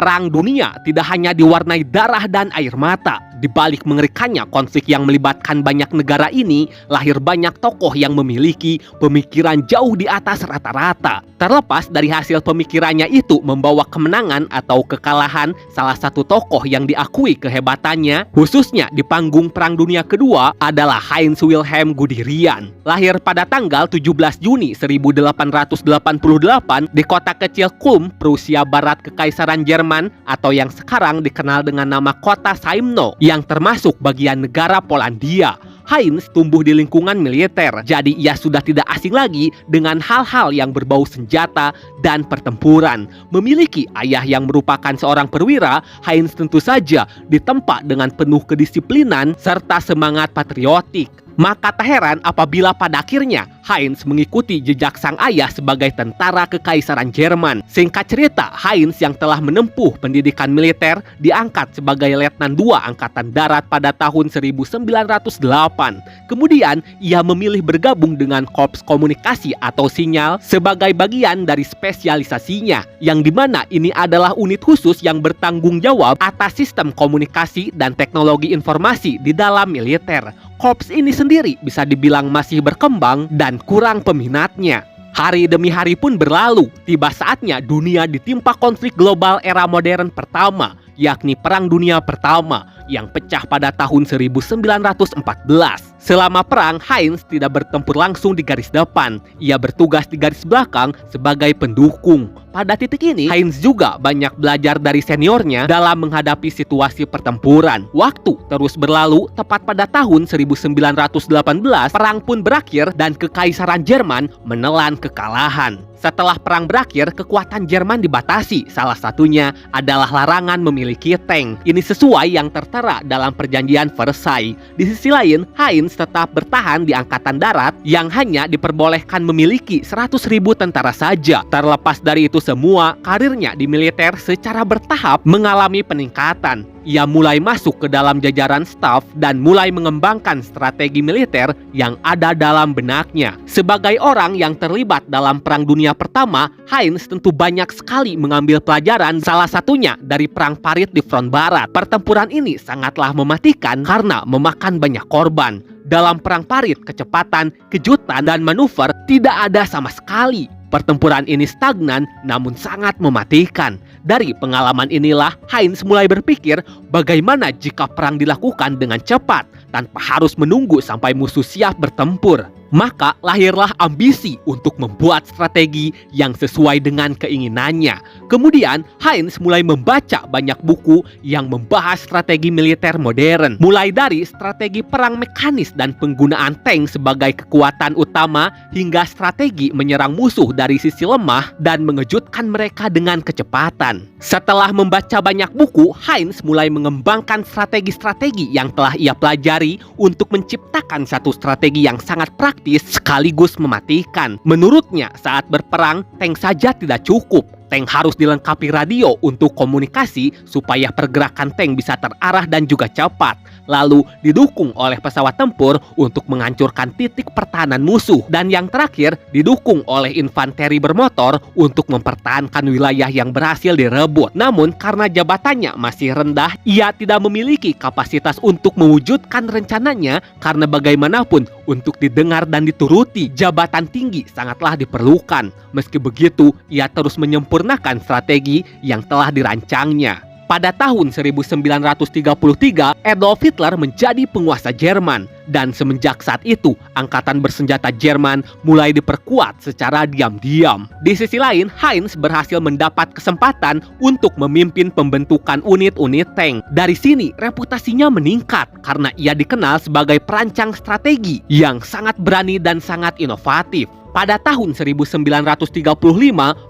Perang dunia tidak hanya diwarnai darah dan air mata. Di balik mengerikannya konflik yang melibatkan banyak negara ini, lahir banyak tokoh yang memiliki pemikiran jauh di atas rata-rata. Terlepas dari hasil pemikirannya itu membawa kemenangan atau kekalahan, salah satu tokoh yang diakui kehebatannya, khususnya di panggung Perang Dunia Kedua, adalah Heinz Wilhelm Guderian. Lahir pada tanggal 17 Juni 1888 di kota kecil Kulm, Prusia Barat Kekaisaran Jerman, atau yang sekarang dikenal dengan nama kota Saimno, yang termasuk bagian negara Polandia. Heinz tumbuh di lingkungan militer, jadi ia sudah tidak asing lagi dengan hal-hal yang berbau senjata dan pertempuran. Memiliki ayah yang merupakan seorang perwira, Heinz tentu saja ditempa dengan penuh kedisiplinan serta semangat patriotik. Maka tak heran apabila pada akhirnya Heinz mengikuti jejak sang ayah sebagai tentara Kekaisaran Jerman. Singkat cerita, Heinz yang telah menempuh pendidikan militer diangkat sebagai Letnan II Angkatan Darat pada tahun 1908. Kemudian, ia memilih bergabung dengan Korps Komunikasi atau Sinyal sebagai bagian dari spesialisasinya, yang dimana ini adalah unit khusus yang bertanggung jawab atas sistem komunikasi dan teknologi informasi di dalam militer. Korps ini sendiri bisa dibilang masih berkembang dan kurang peminatnya. Hari demi hari pun berlalu, tiba saatnya dunia ditimpa konflik global era modern pertama, yakni Perang Dunia Pertama, yang pecah pada tahun 1914. Selama perang, Heinz tidak bertempur langsung di garis depan. Ia bertugas di garis belakang sebagai pendukung. Pada titik ini, Heinz juga banyak belajar dari seniornya dalam menghadapi situasi pertempuran. Waktu terus berlalu, tepat pada tahun 1918, perang pun berakhir dan Kekaisaran Jerman menelan kekalahan. Setelah perang berakhir, kekuatan Jerman dibatasi. Salah satunya adalah larangan memiliki tank. Ini sesuai yang tertera dalam perjanjian Versailles. Di sisi lain, Heinz tetap bertahan di Angkatan Darat yang hanya diperbolehkan memiliki 100.000 tentara saja. Terlepas dari itu semua, karirnya di militer secara bertahap mengalami peningkatan. Ia mulai masuk ke dalam jajaran staf dan mulai mengembangkan strategi militer yang ada dalam benaknya. Sebagai orang yang terlibat dalam Perang Dunia Pertama, Heinz tentu banyak sekali mengambil pelajaran, salah satunya dari Perang Parit di front barat. Pertempuran ini sangatlah mematikan karena memakan banyak korban. Dalam Perang Parit, kecepatan, kejutan, dan manuver tidak ada sama sekali. Pertempuran ini stagnan namun sangat mematikan. Dari pengalaman inilah Heinz mulai berpikir bagaimana jika perang dilakukan dengan cepat tanpa harus menunggu sampai musuh siap bertempur. Maka lahirlah ambisi untuk membuat strategi yang sesuai dengan keinginannya. Kemudian Heinz mulai membaca banyak buku yang membahas strategi militer modern. Mulai dari strategi perang mekanis dan penggunaan tank sebagai kekuatan utama hingga strategi menyerang musuh dari sisi lemah dan mengejutkan mereka dengan kecepatan. Setelah membaca banyak buku, Heinz mulai mengembangkan strategi-strategi yang telah ia pelajari untuk menciptakan satu strategi yang sangat praktis sekaligus mematikan. Menurutnya, saat berperang, tank saja tidak cukup. Tank harus dilengkapi radio untuk komunikasi supaya pergerakan tank bisa terarah dan juga cepat. Lalu didukung oleh pesawat tempur untuk menghancurkan titik pertahanan musuh. Dan yang terakhir, didukung oleh infanteri bermotor untuk mempertahankan wilayah yang berhasil direbut. Namun karena jabatannya masih rendah, ia tidak memiliki kapasitas untuk mewujudkan rencananya karena bagaimanapun untuk didengar dan dituruti, jabatan tinggi sangatlah diperlukan. Meski begitu, ia terus menyempurnakan strategi yang telah dirancangnya. Pada tahun 1933, Adolf Hitler menjadi penguasa Jerman. Dan semenjak saat itu, angkatan bersenjata Jerman mulai diperkuat secara diam-diam. Di sisi lain, Heinz berhasil mendapat kesempatan untuk memimpin pembentukan unit-unit tank. Dari sini, reputasinya meningkat karena ia dikenal sebagai perancang strategi yang sangat berani dan sangat inovatif. Pada tahun 1935,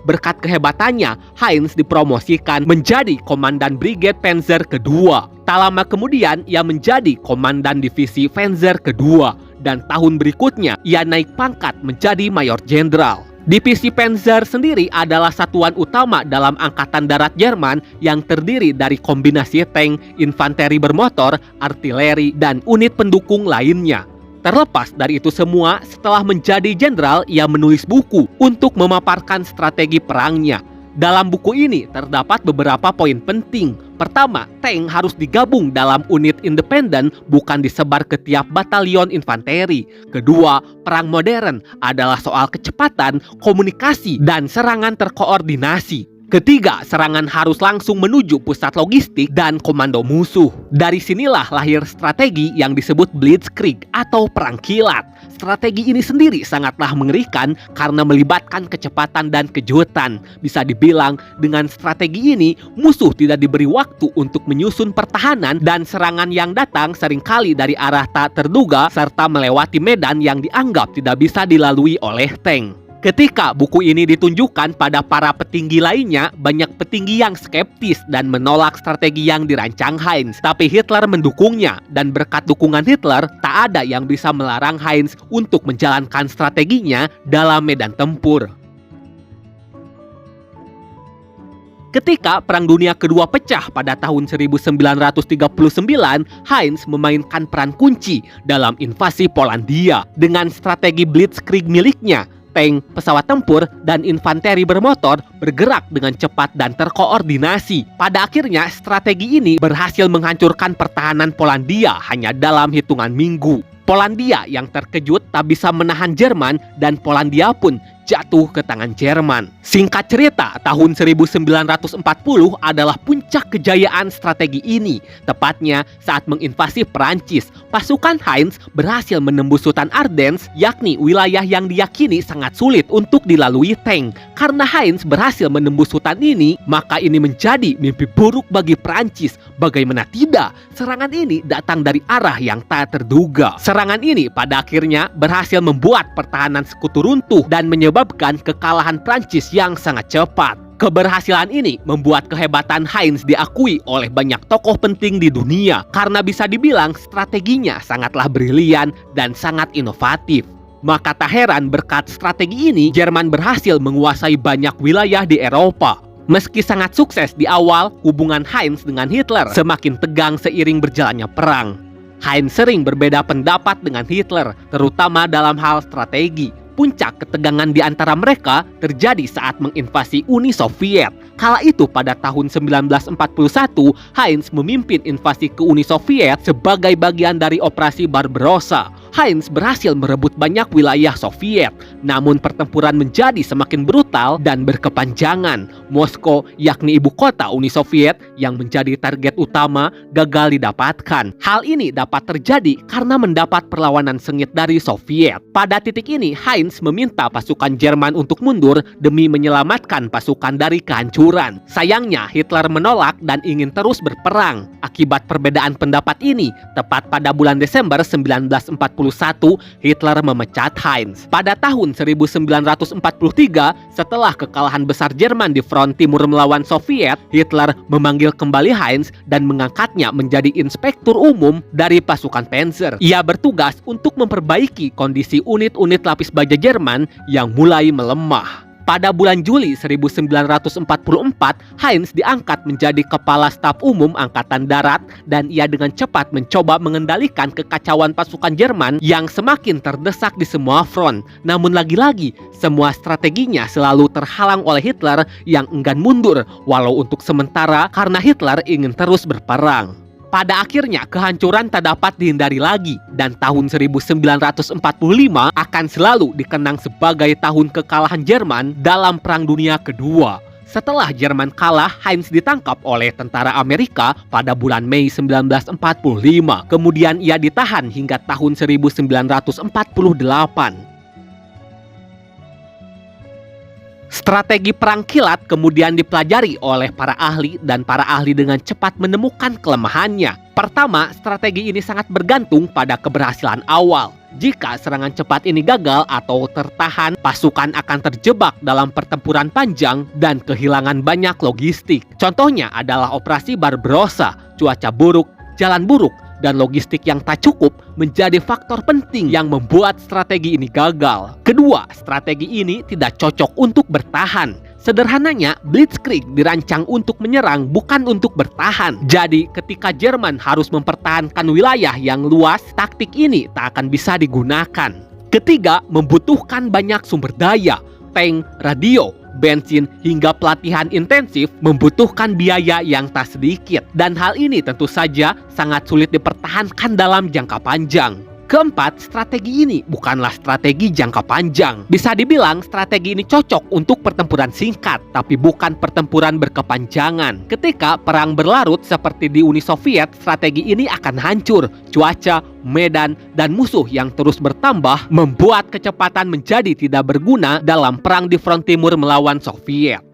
berkat kehebatannya, Heinz dipromosikan menjadi Komandan Brigade Panzer kedua. Tak lama kemudian, ia menjadi Komandan Divisi Panzer kedua. Dan tahun berikutnya, ia naik pangkat menjadi Mayor Jenderal. Divisi Panzer sendiri adalah satuan utama dalam Angkatan Darat Jerman yang terdiri dari kombinasi tank, infanteri bermotor, artileri, dan unit pendukung lainnya. Terlepas dari itu semua, setelah menjadi jenderal, ia menulis buku untuk memaparkan strategi perangnya. Dalam buku ini terdapat beberapa poin penting. Pertama, tank harus digabung dalam unit independen, bukan disebar ke tiap batalion infanteri. Kedua, perang modern adalah soal kecepatan, komunikasi, dan serangan terkoordinasi. Ketiga, serangan harus langsung menuju pusat logistik dan komando musuh. Dari sinilah lahir strategi yang disebut Blitzkrieg atau perang kilat. Strategi ini sendiri sangatlah mengerikan karena melibatkan kecepatan dan kejutan. Bisa dibilang, dengan strategi ini, musuh tidak diberi waktu untuk menyusun pertahanan dan serangan yang datang seringkali dari arah tak terduga serta melewati medan yang dianggap tidak bisa dilalui oleh tank. Ketika buku ini ditunjukkan pada para petinggi lainnya, banyak petinggi yang skeptis dan menolak strategi yang dirancang Heinz. Tapi Hitler mendukungnya, dan berkat dukungan Hitler, tak ada yang bisa melarang Heinz untuk menjalankan strateginya dalam medan tempur. Ketika Perang Dunia Kedua pecah pada tahun 1939, Heinz memainkan peran kunci dalam invasi Polandia. Dengan strategi Blitzkrieg miliknya, tank, pesawat tempur, dan infanteri bermotor bergerak dengan cepat dan terkoordinasi. Pada akhirnya, strategi ini berhasil menghancurkan pertahanan Polandia hanya dalam hitungan minggu. Polandia yang terkejut tak bisa menahan Jerman, dan Polandia pun jatuh ke tangan Jerman. Singkat cerita, tahun 1940 adalah puncak kejayaan strategi ini. Tepatnya saat menginvasi Perancis, pasukan Heinz berhasil menembus Hutan Ardennes, yakni wilayah yang diyakini sangat sulit untuk dilalui tank. Karena Heinz berhasil menembus hutan ini, maka ini menjadi mimpi buruk bagi Perancis. Bagaimana tidak, serangan ini datang dari arah yang tak terduga. Serangan ini pada akhirnya berhasil membuat pertahanan sekutu runtuh dan menyebabkan kekalahan Prancis yang sangat cepat. Keberhasilan ini membuat kehebatan Heinz diakui oleh banyak tokoh penting di dunia karena bisa dibilang strateginya sangatlah brilian dan sangat inovatif. Maka tak heran berkat strategi ini Jerman berhasil menguasai banyak wilayah di Eropa. Meski sangat sukses di awal, hubungan Heinz dengan Hitler semakin tegang seiring berjalannya perang. Heinz sering berbeda pendapat dengan Hitler, terutama dalam hal strategi. Puncak ketegangan di antara mereka terjadi saat menginvasi Uni Soviet. Kala itu pada tahun 1941, Heinz memimpin invasi ke Uni Soviet sebagai bagian dari operasi Barbarossa. Heinz berhasil merebut banyak wilayah Soviet, namun pertempuran menjadi semakin brutal dan berkepanjangan. Moskow, yakni ibu kota Uni Soviet yang menjadi target utama, gagal didapatkan. Hal ini dapat terjadi karena mendapat perlawanan sengit dari Soviet. Pada titik ini, Heinz meminta pasukan Jerman untuk mundur demi menyelamatkan pasukan dari kehancuran. Sayangnya, Hitler menolak dan ingin terus berperang. Akibat perbedaan pendapat ini, tepat pada bulan Desember 1941, Hitler memecat Heinz. Pada tahun 1943, setelah kekalahan besar Jerman di front timur melawan Soviet, Hitler memanggil kembali Heinz dan mengangkatnya menjadi inspektur umum dari pasukan Panzer. Ia bertugas untuk memperbaiki kondisi unit-unit lapis baja Jerman yang mulai melemah. Pada bulan Juli 1944, Heinz diangkat menjadi Kepala Staf Umum Angkatan Darat dan ia dengan cepat mencoba mengendalikan kekacauan pasukan Jerman yang semakin terdesak di semua front. Namun lagi-lagi, semua strateginya selalu terhalang oleh Hitler yang enggan mundur, walau untuk sementara karena Hitler ingin terus berperang. Pada akhirnya kehancuran tak dapat dihindari lagi dan tahun 1945 akan selalu dikenang sebagai tahun kekalahan Jerman dalam Perang Dunia Kedua. Setelah Jerman kalah, Heinz ditangkap oleh tentara Amerika pada bulan Mei 1945. Kemudian ia ditahan hingga tahun 1948. Strategi perang kilat kemudian dipelajari oleh para ahli dan para ahli dengan cepat menemukan kelemahannya. Pertama, strategi ini sangat bergantung pada keberhasilan awal. Jika serangan cepat ini gagal atau tertahan, pasukan akan terjebak dalam pertempuran panjang dan kehilangan banyak logistik. Contohnya adalah operasi Barbarossa, cuaca buruk, jalan buruk, dan logistik yang tak cukup menjadi faktor penting yang membuat strategi ini gagal. Kedua, strategi ini tidak cocok untuk bertahan. Sederhananya, Blitzkrieg dirancang untuk menyerang, bukan untuk bertahan. Jadi, ketika Jerman harus mempertahankan wilayah yang luas, taktik ini tak akan bisa digunakan. Ketiga, membutuhkan banyak sumber daya, tank, radio, bensin, hingga pelatihan intensif membutuhkan biaya yang tak sedikit. Dan hal ini tentu saja sangat sulit dipertahankan dalam jangka panjang. Keempat, strategi ini bukanlah strategi jangka panjang. Bisa dibilang strategi ini cocok untuk pertempuran singkat, tapi bukan pertempuran berkepanjangan. Ketika perang berlarut seperti di Uni Soviet, strategi ini akan hancur. Cuaca, medan, dan musuh yang terus bertambah membuat kecepatan menjadi tidak berguna dalam perang di front timur melawan Soviet.